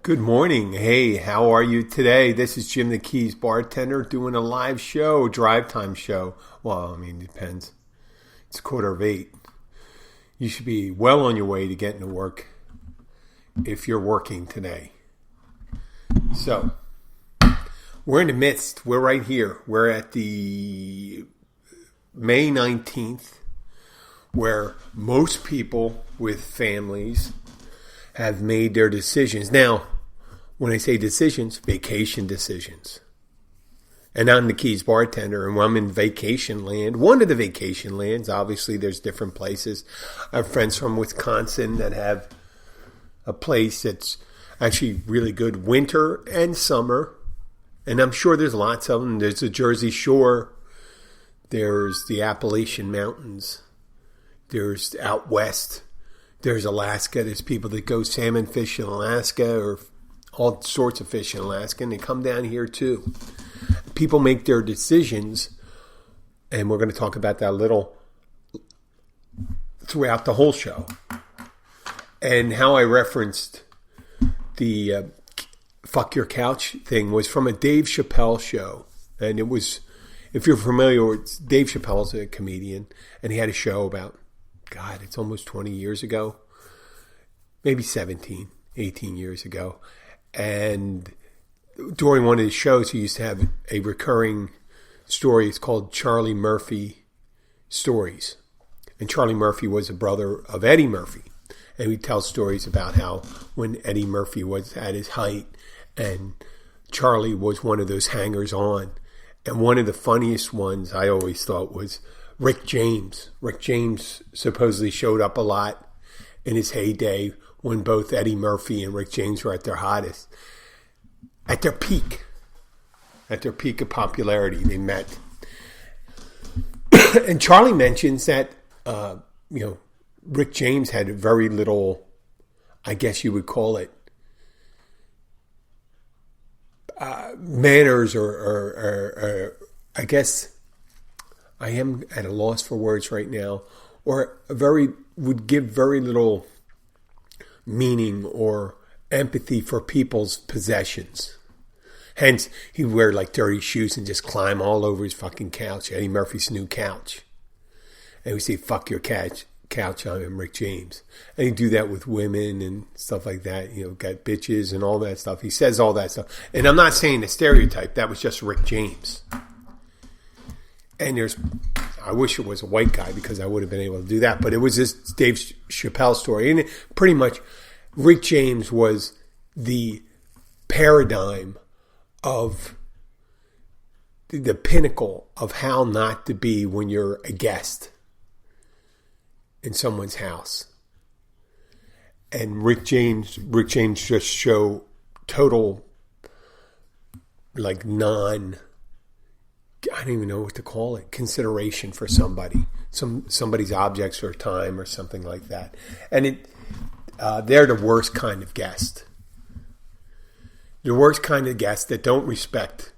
Good morning. Hey, how are you today? This is Jim the Keys Bartender doing a live show, drive time show. Well, it depends. It's 7:45. You should be well on your way to getting to work if you're working today. So, we're in the midst. We're right here. We're at the May 19th, where most people with families have made their decisions. Now, when I say decisions, vacation decisions. And I'm the Keys Bartender, and I'm in vacation land. One of the vacation lands, obviously there's different places. I have friends from Wisconsin that have a place that's actually really good winter and summer. And I'm sure there's lots of them. There's the Jersey Shore. There's the Appalachian Mountains. There's out west. There's Alaska. There's people that go salmon fish in Alaska or all sorts of fish in Alaska, and they come down here too. People make their decisions, and we're going to talk about that a little throughout the whole show. And how I referenced the fuck your couch thing was from a Dave Chappelle show. And it was, if you're familiar with Dave Chappelle's a comedian, and he had a show about, God, it's almost 20 years ago, maybe 17, 18 years ago. And during one of his shows, he used to have a recurring story. It's called Charlie Murphy Stories. And Charlie Murphy was a brother of Eddie Murphy. And he tells stories about how when Eddie Murphy was at his height and Charlie was one of those hangers-on. And one of the funniest ones I always thought was Rick James. Rick James supposedly showed up a lot in his heyday when both Eddie Murphy and Rick James were at their hottest. At their peak of popularity, they met. And Charlie mentions that, Rick James had very little, I guess you would call it, manners or I guess I am at a loss for words right now, or would give very little meaning or empathy for people's possessions. Hence, he'd wear like dirty shoes and just climb all over his fucking couch, Eddie Murphy's new couch. And we say, fuck your couch, I'm Rick James. And he'd do that with women and stuff like that, got bitches and all that stuff. He says all that stuff. And I'm not saying a stereotype, that was just Rick James. And I wish it was a white guy because I would have been able to do that. But it was this Dave Chappelle story. And pretty much Rick James was the paradigm of the pinnacle of how not to be when you're a guest in someone's house. And Rick James just show total I don't even know what to call it, consideration for somebody, somebody's objects or time or something like that. And they're the worst kind of guest. The worst kind of guests that don't respect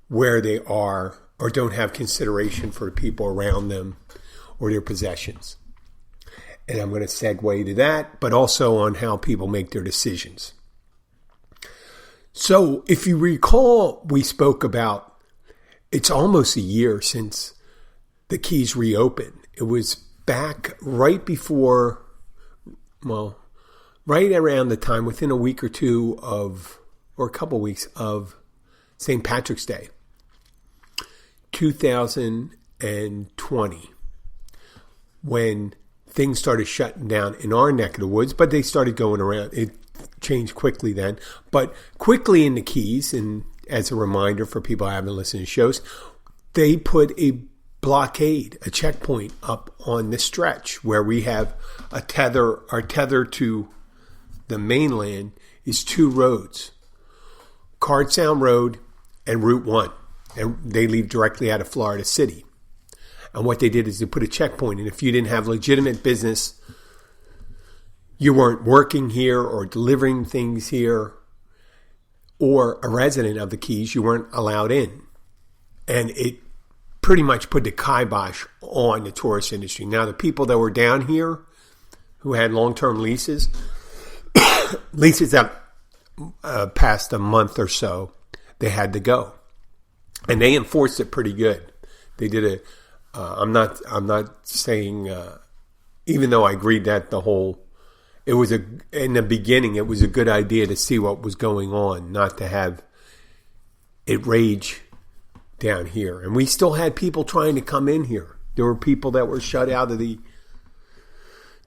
where they are or don't have consideration for the people around them or their possessions. And I'm going to segue to that, but also on how people make their decisions. So if you recall, we spoke about, it's almost a year since the Keys reopened. It was back right before, right around the time, within a week or two or a couple weeks of St. Patrick's Day, 2020, when things started shutting down in our neck of the woods, but they started going around. It changed quickly then, but quickly in the Keys, and as a reminder for people who haven't listened to shows, they put a blockade, a checkpoint up on the stretch where we have our tether to the mainland is two roads, Card Sound Road and Route 1. And they leave directly out of Florida City. And what they did is they put a checkpoint. And if you didn't have legitimate business, you weren't working here or delivering things here, or a resident of the Keys, you weren't allowed in. And it pretty much put the kibosh on the tourist industry. Now, the people that were down here who had long-term leases that past a month or so, they had to go, and they enforced it pretty good. They did it. I'm not saying, even though I agreed that in the beginning, it was a good idea to see what was going on, not to have it rage down here. And we still had people trying to come in here. There were people that were shut out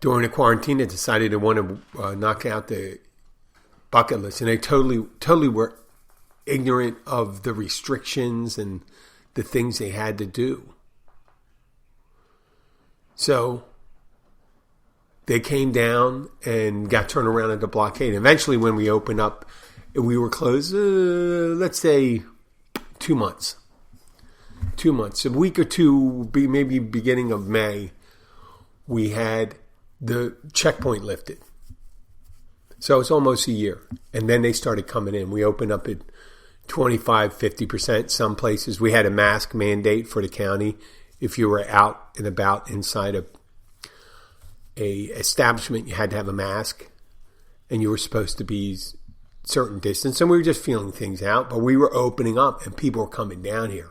during the quarantine that decided they want to knock out the bucket list. And they totally were ignorant of the restrictions and the things they had to do. So they came down and got turned around at the blockade. Eventually, when we opened up, we were closed, let's say 2 months. 2 months. A week or two, maybe beginning of May, we had the checkpoint lifted. So it's almost a year. And then they started coming in. We opened up at 25, 50%. Some places we had a mask mandate for the county. If you were out and about inside a establishment, you had to have a mask, and you were supposed to be certain distance. And we were just feeling things out, but we were opening up, and people were coming down here.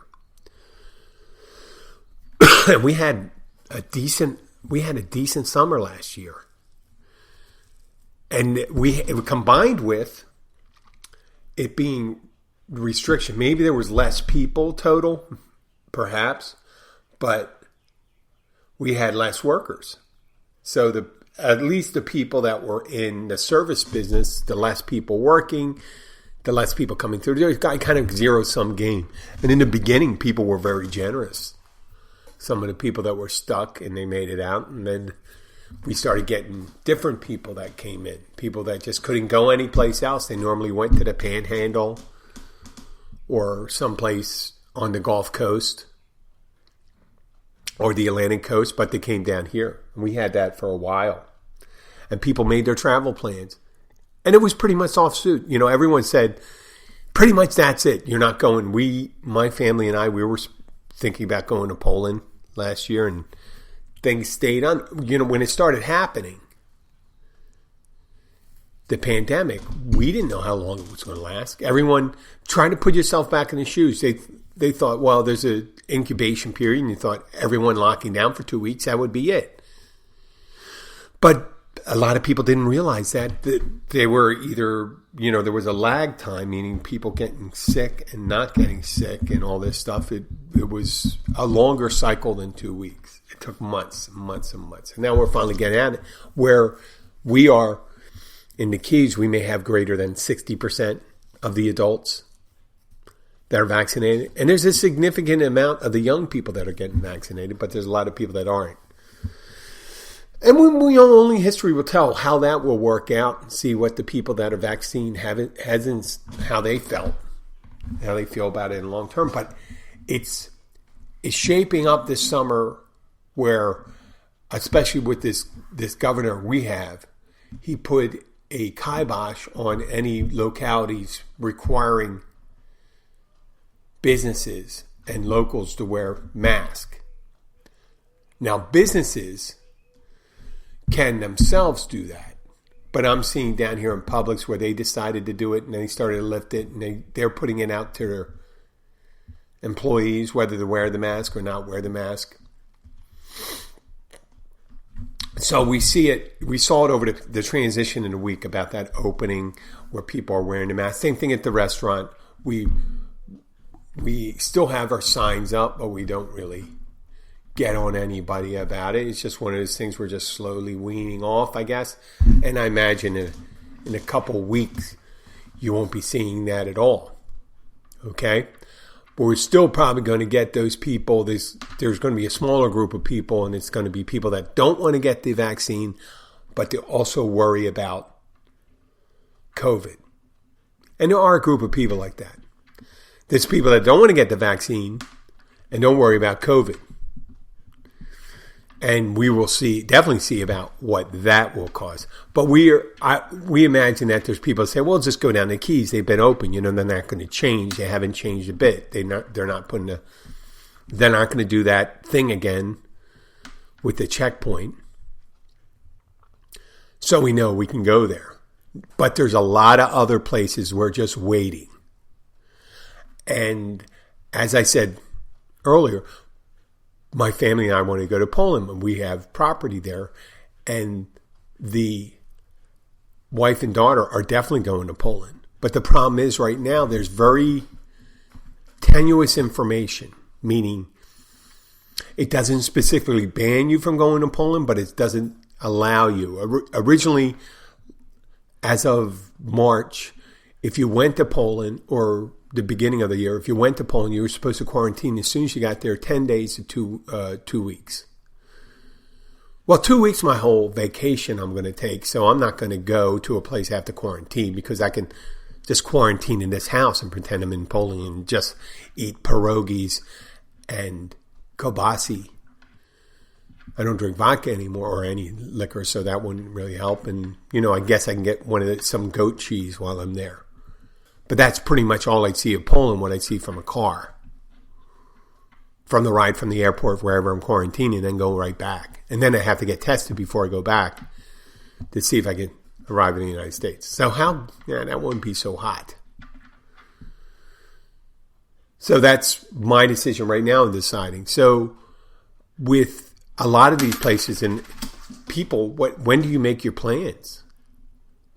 And we had a decent summer last year, and it combined with it being restriction. Maybe there was less people total, perhaps, but we had less workers. So at least the people that were in the service business, the less people working, the less people coming through. There's kind of zero-sum game. And in the beginning, people were very generous. Some of the people that were stuck, and they made it out. And then we started getting different people that came in. People that just couldn't go anyplace else. They normally went to the Panhandle or someplace on the Gulf Coast or the Atlantic coast, but they came down here. And we had that for a while. And people made their travel plans. And it was pretty much offsuit. You know, everyone said, pretty much that's it. You're not going. My family and I, we were thinking about going to Poland last year, and things stayed on. You know, when it started happening, the pandemic, we didn't know how long it was going to last. Everyone trying to put yourself back in the shoes. They thought, well, there's an incubation period, and you thought everyone locking down for 2 weeks, that would be it. But a lot of people didn't realize that they were either, you know, there was a lag time, meaning people getting sick and not getting sick and all this stuff. It was a longer cycle than 2 weeks. It took months and months and months. And now we're finally getting at it. Where we are in the Keys, we may have greater than 60% of the adults that are vaccinated. And there's a significant amount of the young people that are getting vaccinated, but there's a lot of people that aren't. And only history will tell how that will work out and see what the people that are vaccinated hasn't, how they feel about it in the long term. But it's shaping up this summer where, especially with this governor we have, he put a kibosh on any localities requiring businesses and locals to wear masks. Now, businesses can themselves do that. But I'm seeing down here in Publix where they decided to do it and they started to lift it, and they're putting it out to their employees whether to wear the mask or not wear the mask. So we saw it over the transition in a week about that opening where people are wearing the mask. Same thing at the restaurant. We still have our signs up, but we don't really get on anybody about it. It's just one of those things we're just slowly weaning off, I guess. And I imagine in a couple weeks, you won't be seeing that at all. Okay? But we're still probably going to get those people. There's going to be a smaller group of people, and it's going to be people that don't want to get the vaccine, but they also worry about COVID. And there are a group of people like that. There's people that don't want to get the vaccine and don't worry about COVID. And we will definitely see about what that will cause. But we imagine that there's people that say, well, just go down the Keys. They've been open. You know, they're not going to change. They haven't changed a bit. They're not going to do that thing again with the checkpoint. So we know we can go there. But there's a lot of other places we're just waiting. And as I said earlier, my family and I want to go to Poland, and we have property there. And the wife and daughter are definitely going to Poland. But the problem is right now there's very tenuous information, meaning it doesn't specifically ban you from going to Poland, but it doesn't allow you. Originally, as of March, if you went to Poland, or the beginning of the year, if you went to Poland, you were supposed to quarantine as soon as you got there, 10 days to 2 weeks. Well, 2 weeks, my whole vacation I'm going to take, so I'm not going to go to a place I have to quarantine, because I can just quarantine in this house and pretend I'm in Poland and just eat pierogies and kobasi. I don't drink vodka anymore or any liquor, so that wouldn't really help. And, I guess I can get some goat cheese while I'm there. But that's pretty much all I'd see of Poland, what I'd see from a car. From the ride from the airport, wherever I'm quarantining, then go right back. And then I have to get tested before I go back to see if I can arrive in the United States. So that wouldn't be so hot. So that's my decision right now in deciding. So with a lot of these places and people, when do you make your plans?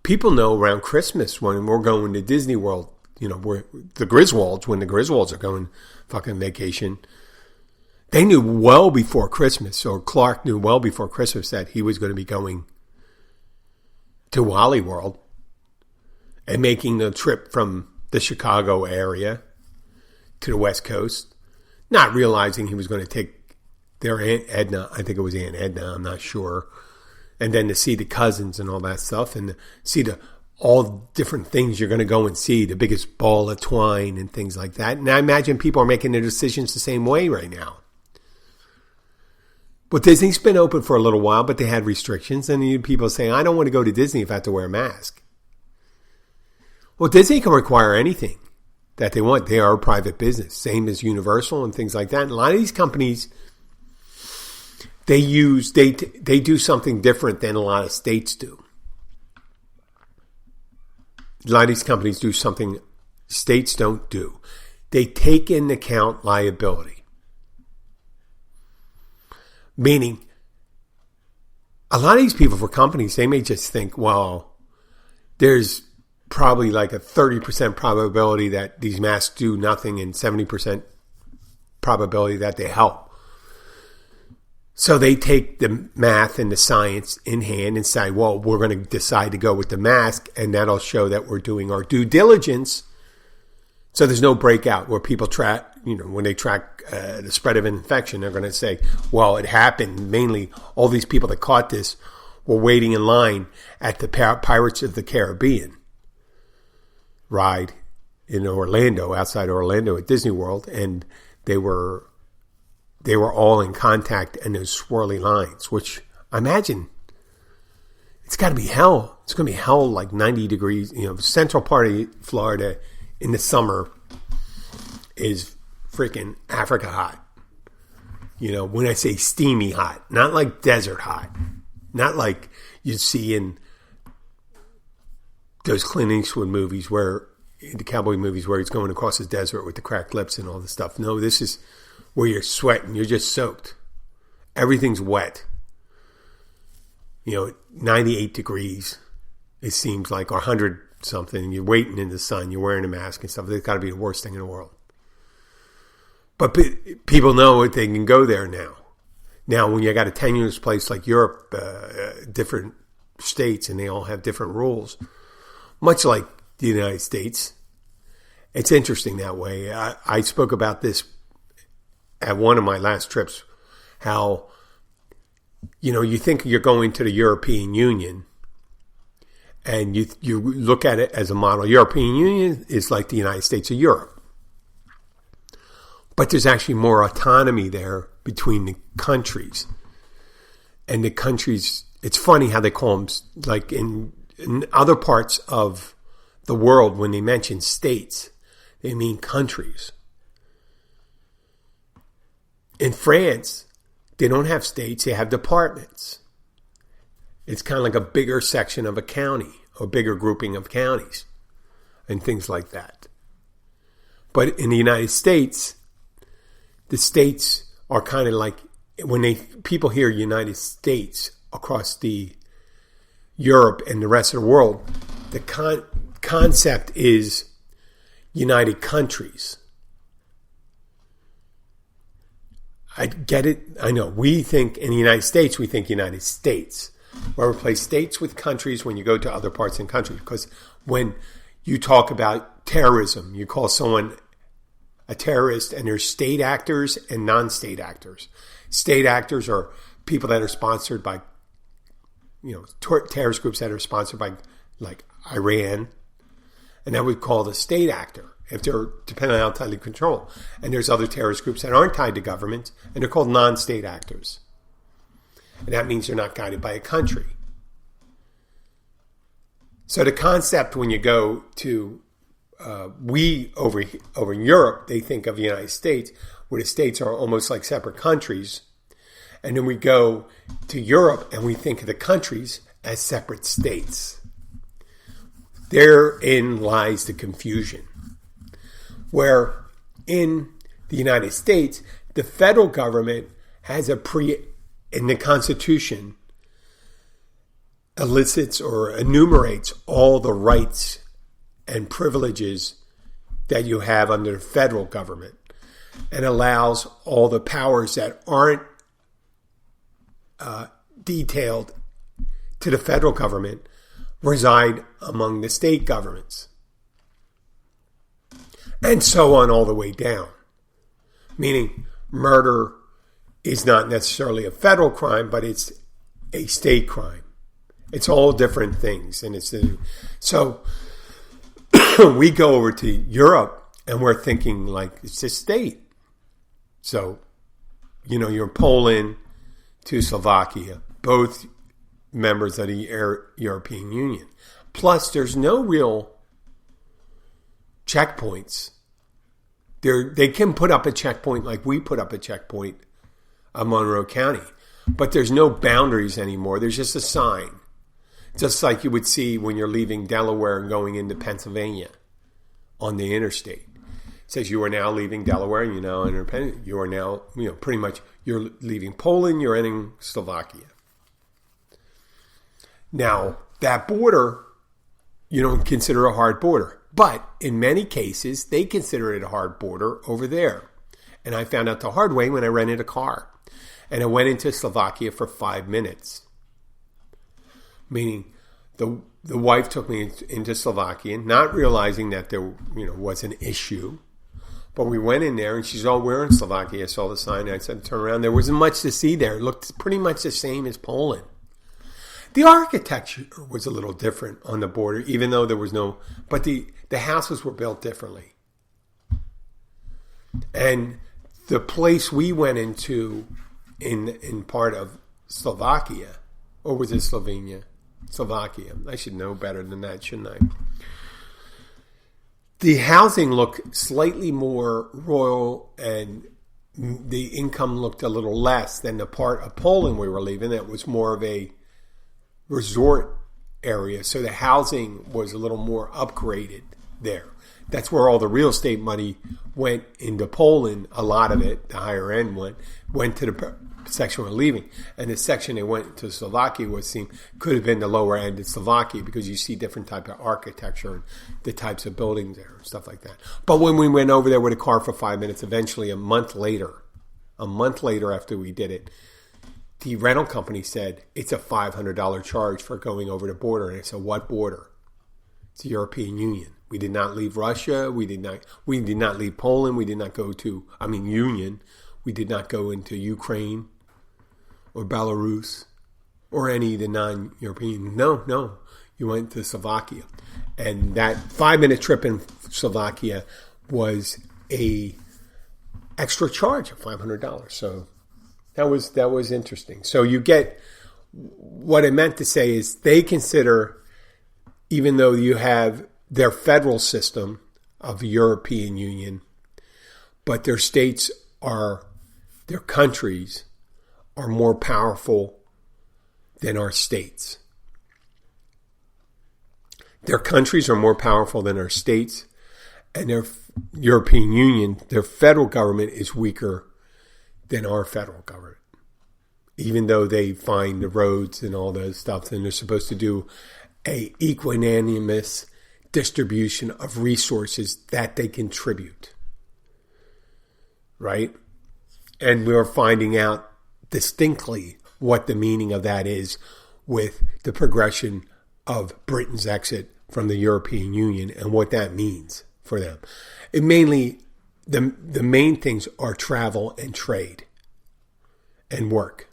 People know around Christmas when we're going to Disney World, when the Griswolds are going fucking vacation. They knew well before Christmas, or Clark knew well before Christmas, that he was going to be going to Wally World and making the trip from the Chicago area to the West Coast, not realizing he was going to take their Aunt Edna, I think it was Aunt Edna, I'm not sure, and then to see the cousins and all that stuff, and to see all different things you're going to go and see, the biggest ball of twine and things like that. And I imagine people are making their decisions the same way right now. But Disney's been open for a little while, but they had restrictions, and you had people saying, I don't want to go to Disney if I have to wear a mask. Well, Disney can require anything that they want. They are a private business, same as Universal and things like that. And a lot of these companies, they do something different than a lot of states do. A lot of these companies do something states don't do. They take into account liability. Meaning, a lot of these people for companies, they may just think, well, there's probably like a 30% probability that these masks do nothing and 70% probability that they help. So they take the math and the science in hand and say, well, we're going to decide to go with the mask, and that'll show that we're doing our due diligence. So there's no breakout where people track, when they track the spread of infection, they're going to say, well, it happened. Mainly all these people that caught this were waiting in line at the Pirates of the Caribbean ride in Orlando, outside Orlando at Disney World. And they were all in contact in those swirly lines, which I imagine it's got to be hell. It's going to be hell, like 90 degrees. Central part of Florida in the summer is freaking Africa hot. When I say steamy hot, not like desert hot, not like you see in those Clint Eastwood movies the cowboy movies where he's going across the desert with the cracked lips and all this stuff. No, this is where you're sweating. You're just soaked. Everything's wet. 98 degrees, it seems like, or 100 something. You're waiting in the sun. You're wearing a mask and stuff. It's got to be the worst thing in the world. But people know they can go there now. Now, when you got a tenuous place like Europe, different states, and they all have different rules, much like the United States, it's interesting that way. I spoke about this at one of my last trips, how, you think you're going to the European Union, and you look at it as a model. European Union is like the United States of Europe. But there's actually more autonomy there between the countries. And the countries, it's funny how they call them, like in other parts of the world, when they mention states, they mean countries. In France, they don't have states, they have departments. It's kind of like a bigger section of a county a bigger grouping of counties and things like that. But in the United States, the states are kind of like, when people hear United States across the Europe and the rest of the world, the concept is United Countries. I get it. I know. We think in the United States, we think United States. Where we replace states with countries when you go to other parts of the country. Because when you talk about terrorism, you call someone a terrorist, and there's state actors and non-state actors. State actors are people that are sponsored by, terrorist groups that are sponsored by, like, Iran. And that we call the state actor, if they're dependent on how tightly control. And there's other terrorist groups that aren't tied to government, and they're called non-state actors. And that means they're not guided by a country. So the concept when you go to, over in Europe, they think of the United States, where the states are almost like separate countries. And then we go to Europe and we think of the countries as separate states. Therein lies the confusion. Where in the United States, the federal government has in the Constitution, elicits or enumerates all the rights and privileges that you have under the federal government, and allows all the powers that aren't detailed to the federal government reside among the state governments. And so on all the way down. Meaning murder is not necessarily a federal crime, but it's a state crime. It's all different things. And so we go over to Europe and we're thinking like it's a state. So, you're Poland to Slovakia, both members of the European Union. Plus, there's no real checkpoints. They can put up a checkpoint like we put up a checkpoint of Monroe County. But there's no boundaries anymore. There's just a sign. Just like you would see when you're leaving Delaware and going into Pennsylvania on the interstate. It says you are now leaving Delaware and you are now, pretty much you're leaving Poland, you're entering Slovakia. Now, that border, you don't consider a hard border. But in many cases, they consider it a hard border over there. And I found out the hard way when I rented a car. And I went into Slovakia for 5 minutes. Meaning, the wife took me into Slovakia, not realizing that there was an issue. But we went in there, and she's all, we're in Slovakia. I saw the sign, and I said, turn around. There wasn't much to see there. It looked pretty much the same as Poland. The architecture was a little different on the border, even though there was no... But the houses were built differently. And the place we went into in part of Slovakia, or was it Slovenia? Slovakia. I should know better than that, shouldn't I? The housing looked slightly more royal, and the income looked a little less than the part of Poland we were leaving. That was more of a resort area. So the housing was a little more upgraded there. That's where all the real estate money went into Poland. A lot of it, the higher end went to the section we're leaving. And the section they went to Slovakia could have been the lower end of Slovakia, because you see different type of architecture and the types of buildings there and stuff like that. But when we went over there with a car for 5 minutes, eventually a month later after we did it, the rental company said it's a $500 charge for going over the border. And I said, what border? It's the European Union. We did not leave Russia. We did not leave Poland. We did not go to, Union. We did not go into Ukraine or Belarus or any of the non-European. No. You went to Slovakia. And that 5-minute trip in Slovakia was a extra charge of $500. So that was interesting. So you get, what I meant to say is they consider, even though you have their federal system of the European Union, but their their countries are more powerful than our states. Their countries are more powerful than our states, and their European Union, their federal government is weaker than our federal government. Even though they find the roads and all those stuff, and they're supposed to do a equanimous distribution of resources that they contribute. Right? And we're finding out distinctly what the meaning of that is with the progression of Britain's exit from the European Union and what that means for them. It mainly, the main things are travel and trade and work.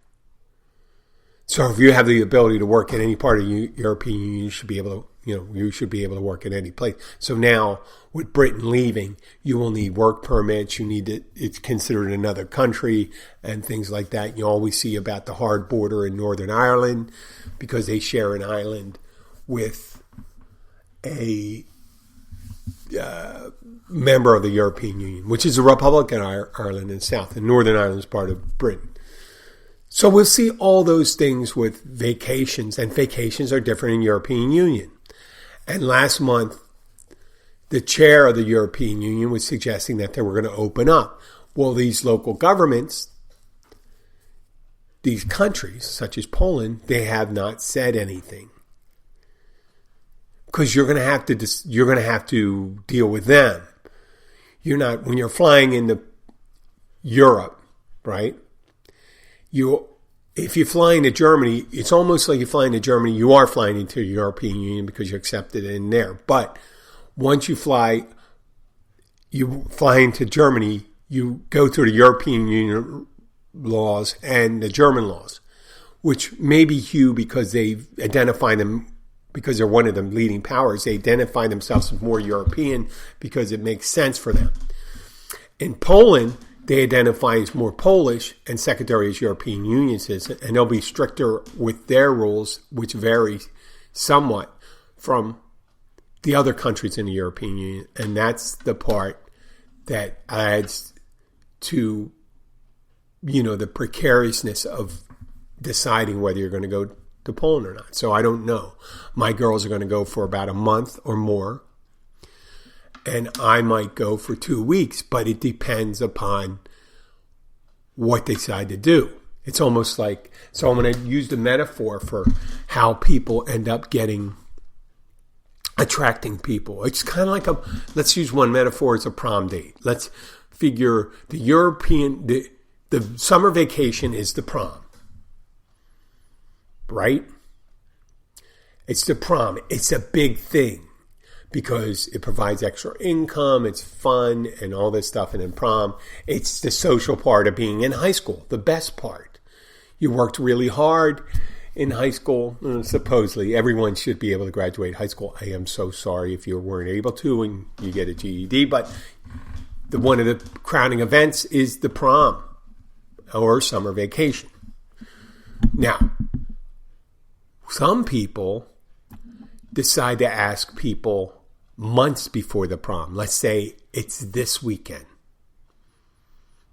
So if you have the ability to work in any part of the European Union, you should be able to work in any place. So now with Britain leaving, you will need work permits. It's considered another country and things like that. You always see about the hard border in Northern Ireland because they share an island with a member of the European Union, which is the Republic of Ireland in the south, and Northern Ireland is part of Britain. So we'll see all those things with vacations, and vacations are different in European Union. And last month, the chair of the European Union was suggesting that they were going to open up. Well, these local governments, these countries, such as Poland, they have not said anything. Because you're going to have to deal with them. When you're flying into Europe, right? If you're flying to Germany, it's almost like you're flying to Germany. You are flying into the European Union because you're accepted in there. But once you fly into Germany, you go through the European Union laws and the German laws, which may be huge because they identify them, because they're one of the leading powers. They identify themselves as more European because it makes sense for them. In Poland, they identify as more Polish and secondary as European Union citizen, and they'll be stricter with their rules, which vary somewhat from the other countries in the European Union. And that's the part that adds to, the precariousness of deciding whether you're going to go to Poland or not. So I don't know. My girls are going to go for about a month or more, and I might go for 2 weeks, but it depends upon what they decide to do. It's almost like, so I'm going to use the metaphor for how people end up attracting people. It's kind of like let's use one metaphor as a prom date. Let's figure the summer vacation is the prom, right? It's the prom. It's a big thing, because it provides extra income, it's fun, and all this stuff. And in prom, it's the social part of being in high school, the best part. You worked really hard in high school. Supposedly, everyone should be able to graduate high school. I am so sorry if you weren't able to and you get a GED, but one of the crowning events is the prom or summer vacation. Now, some people decide to ask people months before the prom. Let's say it's this weekend,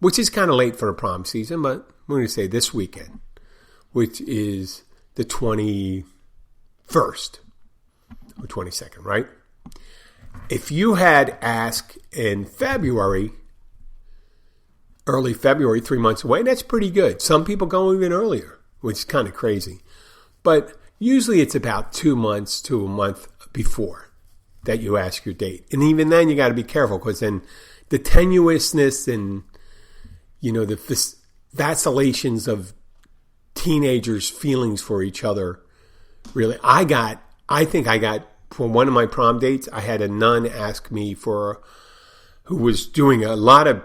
which is kind of late for the prom season, but we're going to say this weekend, which is the 21st or 22nd, right? If you had asked in February, early February, 3 months away, that's pretty good. Some people go even earlier, which is kind of crazy. But usually it's about 2 months to a month before that you ask your date. And even then you got to be careful, because then the tenuousness and, the vacillations of teenagers' feelings for each other. Really, I think I got, for one of my prom dates, I had a nun ask me who was doing a lot of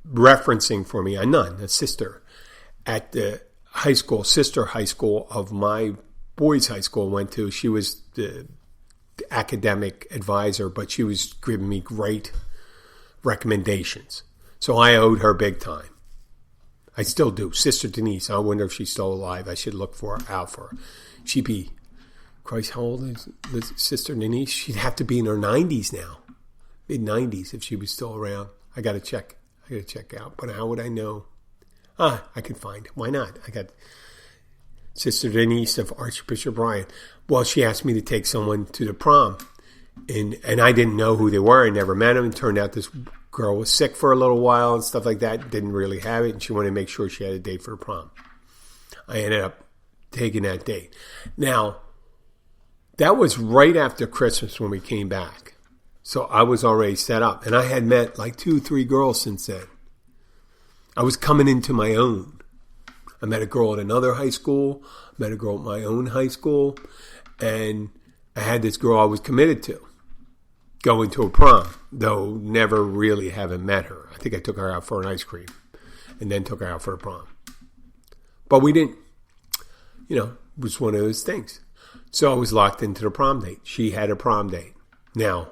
referencing for me, a sister, at the sister high school of my boys' high school I went to. She was the academic advisor, but she was giving me great recommendations. So I owed her big time. I still do. Sister Denise, I wonder if she's still alive. I should look out for her. She'd be, Christ, how old is Sister Denise? She'd have to be in her 90s now. Mid-90s if she was still around. I got to check out. But how would I know? I can find it. Why not? I got Sister Denise of Archbishop Brian. Well, she asked me to take someone to the prom. And I didn't know who they were. I never met them. It turned out this girl was sick for a little while and stuff like that. Didn't really have it. And she wanted to make sure she had a date for the prom. I ended up taking that date. Now, that was right after Christmas when we came back. So I was already set up. And I had met like 2-3 girls since then. I was coming into my own. I met a girl at another high school. Met a girl at my own high school. And I had this girl I was committed to going to a prom, though never really having met her. I think I took her out for an ice cream and then took her out for a prom. But we didn't, it was one of those things. So I was locked into the prom date. She had a prom date. Now,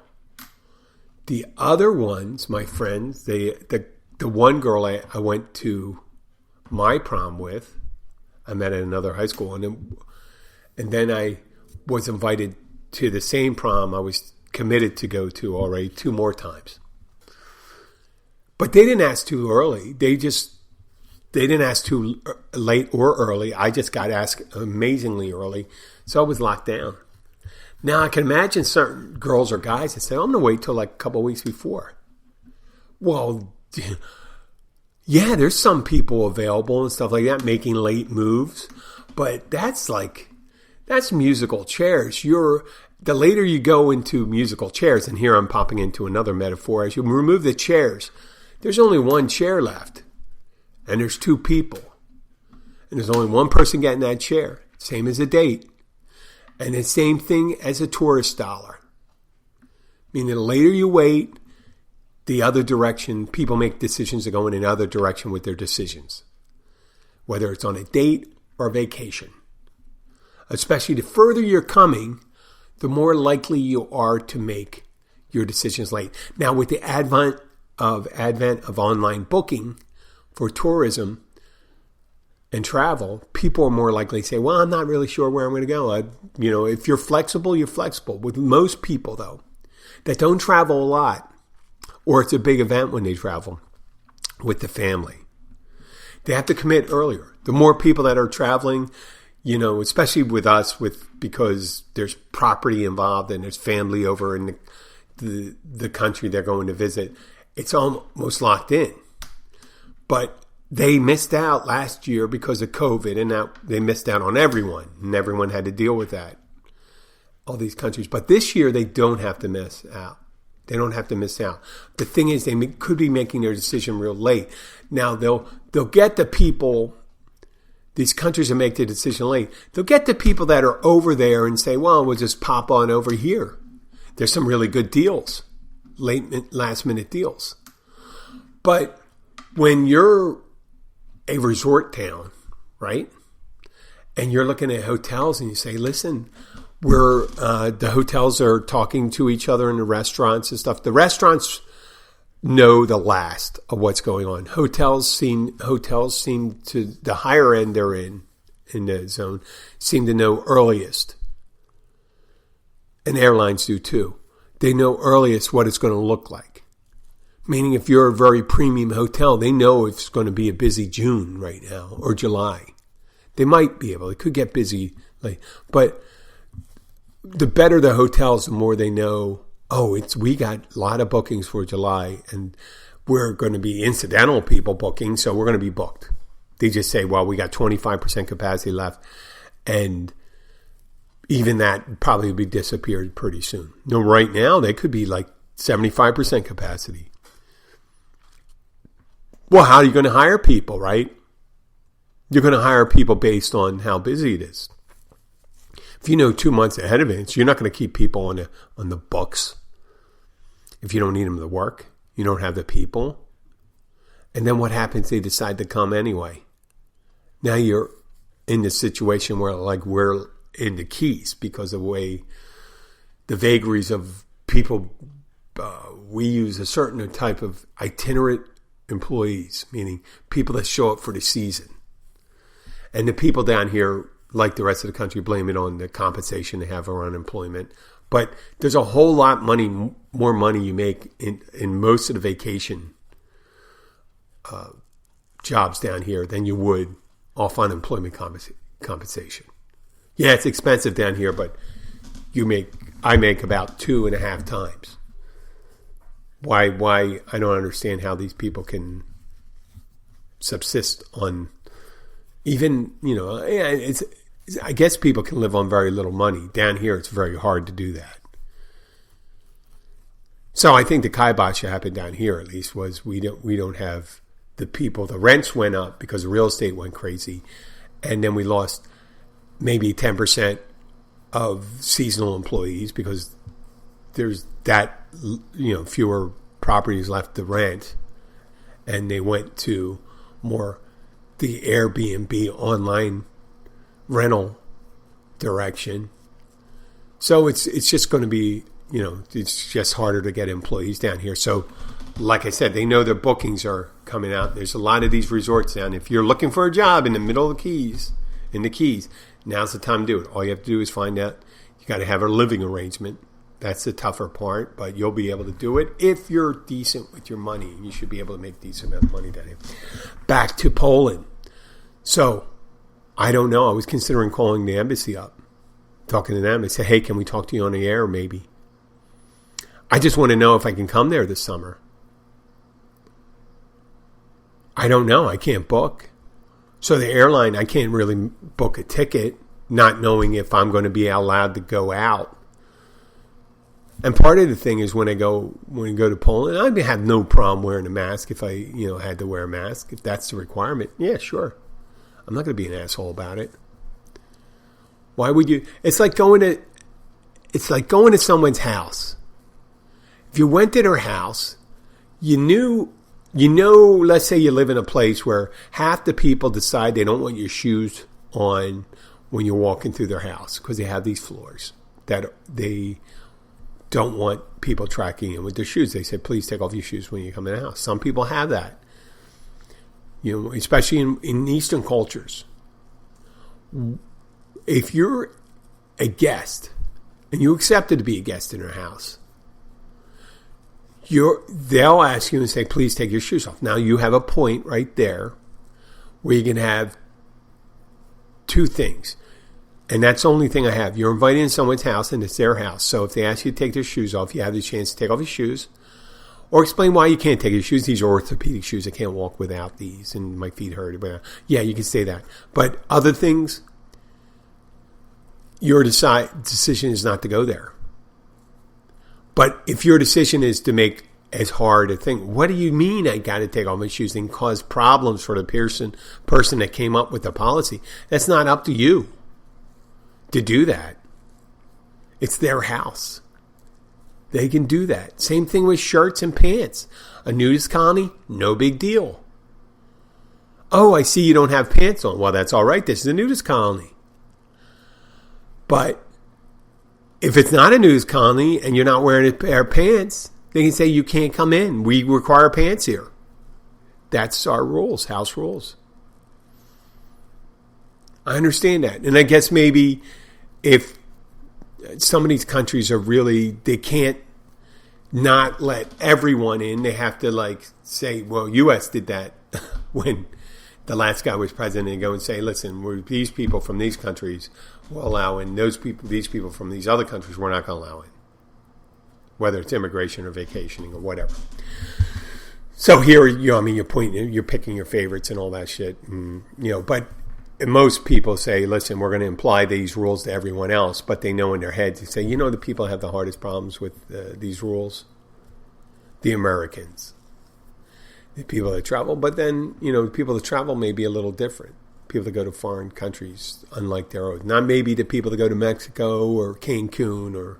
the other ones, my friends, the one girl I went to my prom with, I met at another high school, and then I was invited to the same prom I was committed to go to already 2 more times. But they didn't ask too early. They didn't ask too late or early. I just got asked amazingly early, so I was locked down. Now I can imagine certain girls or guys that say, I'm going to wait till like a couple of weeks before. Well, yeah, there's some people available and stuff like that making late moves, but that's musical chairs. The later you go into musical chairs, and here I'm popping into another metaphor, as you remove the chairs, there's only one chair left, and there's 2 people, and there's only one person getting that chair, same as a date, and the same thing as a tourist dollar. Meaning the later you wait, the other direction, people make decisions to go in another direction with their decisions, whether it's on a date or a vacation. Especially the further you're coming, the more likely you are to make your decisions late. Now, with the advent of online booking for tourism and travel, people are more likely to say, well, I'm not really sure where I'm going to go. If you're flexible, you're flexible. With most people, though, that don't travel a lot, or it's a big event when they travel with the family, they have to commit earlier. The more people that are traveling, especially with us, because there's property involved and there's family over in the country they're going to visit, it's almost locked in. But they missed out last year because of COVID, and now they missed out on everyone, and everyone had to deal with that, all these countries. But this year, they don't have to miss out. They don't have to miss out. The thing is, they could be making their decision real late. Now, they'll get the people. These countries that make the decision late, they'll get the people that are over there and say, well, we'll just pop on over here. There's some really good deals, last minute deals. But when you're a resort town, right, and you're looking at hotels and you say, listen, the hotels are talking to each other in the restaurants and stuff. The restaurants know the last of what's going on. Hotels seem to, the higher end they're in the zone, seem to know earliest. And airlines do too. They know earliest what it's going to look like. Meaning if you're a very premium hotel, they know it's going to be a busy June right now or July. They might be able, it could get busy late. But the better the hotels, the more they know, we got a lot of bookings for July, and we're going to be incidental people booking, so we're going to be booked. They just say, well, we got 25% capacity left, and even that probably will be disappeared pretty soon. No, right now, they could be like 75% capacity. Well, how are you going to hire people, right? You're going to hire people based on how busy it is. If you know 2 months ahead of it, you're not going to keep people on the books. If you don't need them to work, you don't have the people. And then what happens? They decide to come anyway. Now you're in the situation where we're in the Keys because of the way the vagaries of people, we use a certain type of itinerant employees, meaning people that show up for the season. And the people down here, like the rest of the country, blame it on the compensation they have around employment. But there's a whole lot more money you make in most of the vacation jobs down here than you would off unemployment compensation. Yeah, it's expensive down here, but I make about 2.5 times. Why I don't understand how these people can subsist on even, I guess people can live on very little money. Down here, it's very hard to do that. So I think the kibosh that happened down here, at least, was we don't have the people. The rents went up because the real estate went crazy, and then we lost maybe 10% of seasonal employees because there's that fewer properties left to rent, and they went to more the Airbnb online rental direction. So it's just going to be, it's just harder to get employees down here. So like I said, they know their bookings are coming out. There's a lot of these resorts down. If you're looking for a job in the middle of the Keys, now's the time to do it. All you have to do is find out. You got to have a living arrangement. That's the tougher part, but you'll be able to do it if you're decent with your money. You should be able to make decent amount of money down here. Back to Poland. So, I don't know. I was considering calling the embassy up, talking to them. They said, hey, can we talk to you on the air maybe? I just want to know if I can come there this summer. I don't know. I can't book. So the airline, I can't really book a ticket, not knowing if I'm going to be allowed to go out. And part of the thing is when you go to Poland, I have no problem wearing a mask if I, had to wear a mask. If that's the requirement, yeah, sure. I'm not going to be an asshole about it. Why would you? It's like going to someone's house. If you went to their house, let's say you live in a place where half the people decide they don't want your shoes on when you're walking through their house because they have these floors that they don't want people tracking in with their shoes. They said, please take off your shoes when you come in the house. Some people have that, especially in Eastern cultures. If you're a guest and you accepted to be a guest in their house, they'll ask you and say, please take your shoes off. Now you have a point right there where you can have two things. And that's the only thing I have. You're invited in someone's house and it's their house. So if they ask you to take their shoes off, you have the chance to take off your shoes. Or explain why you can't take your shoes. These are orthopedic shoes. I can't walk without these and my feet hurt. Yeah, you can say that. But other things, your decision is not to go there. But if your decision is to make as hard a thing, what do you mean I got to take off my shoes and cause problems for the person that came up with the policy? That's not up to you to do that. It's their house. They can do that. Same thing with shirts and pants. A nudist colony, no big deal. Oh, I see you don't have pants on. Well, that's all right. This is a nudist colony. But if it's not a nudist colony and you're not wearing a pair of pants, they can say you can't come in. We require pants here. That's our rules, house rules. I understand that. And I guess maybe if some of these countries are really, they can't not let everyone in. They have to say, well, U.S. did that when the last guy was president, and go and say, listen, these people from these countries will allow in, these people from these other countries we're not going to allow in. Whether it's immigration or vacationing or whatever. So here, you're picking your favorites and all that shit. And, but most people say, listen, we're going to apply these rules to everyone else, but they know in their heads, they say, the people have the hardest problems with these rules? The Americans. The people that travel, but then, the people that travel may be a little different. People that go to foreign countries, unlike their own. Not maybe the people that go to Mexico or Cancun or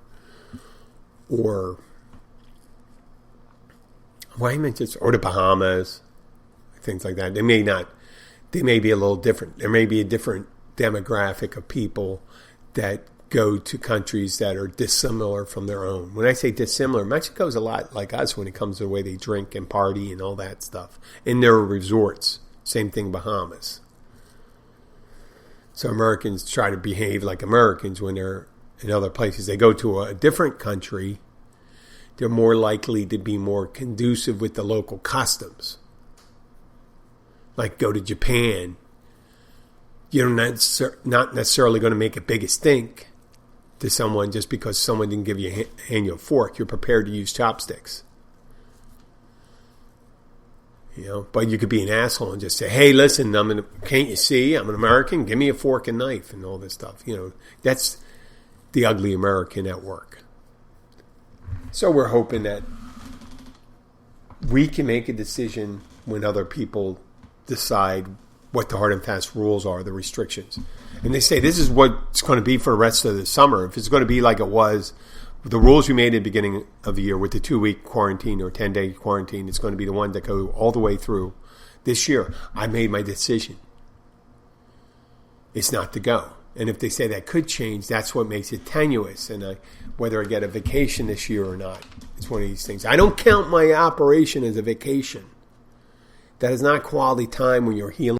the Bahamas, things like that. They may be a little different. There may be a different demographic of people that go to countries that are dissimilar from their own. When I say dissimilar, Mexico's a lot like us when it comes to the way they drink and party and all that stuff. In their resorts. Same thing, Bahamas. So Americans try to behave like Americans when they're in other places. They go to a different country, they're more likely to be more conducive with the local customs. Like go to Japan, you're not necessarily going to make a big stink to someone just because someone didn't hand you a fork. You're prepared to use chopsticks. But you could be an asshole and just say, hey, listen, can't you see? I'm an American. Give me a fork and knife and all this stuff. That's the ugly American at work. So we're hoping that we can make a decision when other people decide what the hard and fast rules are, the restrictions. And they say this is what it's going to be for the rest of the summer. If it's going to be like it was, the rules we made at the beginning of the year with the 2-week quarantine or 10-day quarantine, it's going to be the one that go all the way through this year. I made my decision. It's not to go. And if they say that could change, that's what makes it tenuous. And whether I get a vacation this year or not, it's one of these things. I don't count my operation as a vacation. That is not quality time when you're healing.